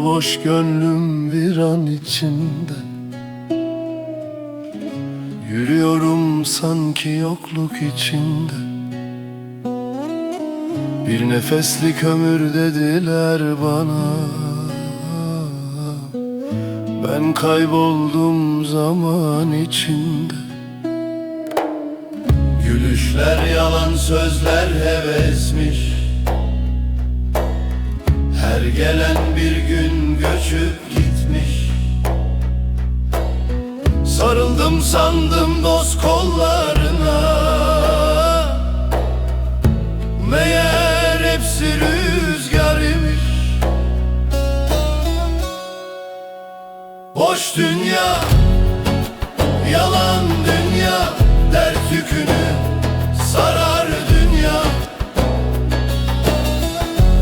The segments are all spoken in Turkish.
boş gönlüm bir an içinde. Yürüyorum sanki yokluk içinde. Bir nefeslik ömür dediler bana. Ben kayboldum zaman içinde. Gülüşler yalan, sözler hevesmiş. Her gelen bir gün göçüp gitmiş. Sarıldım sandım dost kollarına. Meğer hepsi rüzgar imiş. Boş dünya, yalan dünya, dert yükünü sarar dünya.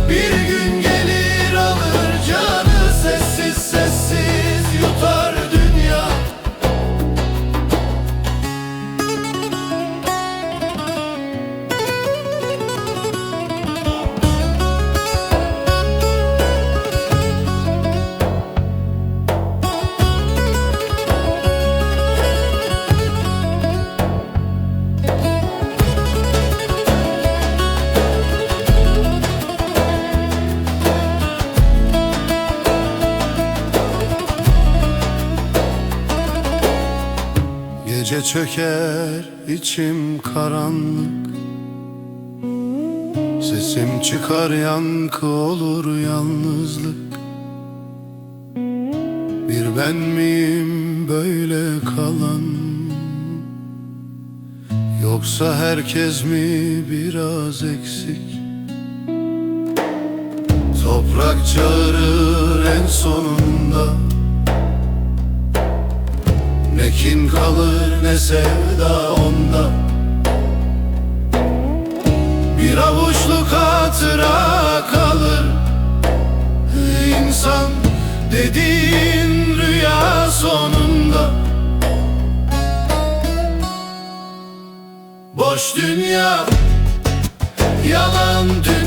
Bir gün gelir alır canı, sessiz sessiz yutar dünya. Gece çöker, içim karanlık. Sesim çıkar, yankı olur yalnızlık. Bir ben miyim böyle kalan, yoksa herkes mi biraz eksik? Toprak çağırır en sonunda. Ne kin kalır ne sevda onda. Bir avuçluk hatıra kalır. İnsan dediğin rüya sonunda. Boş dünya, yalan dünya.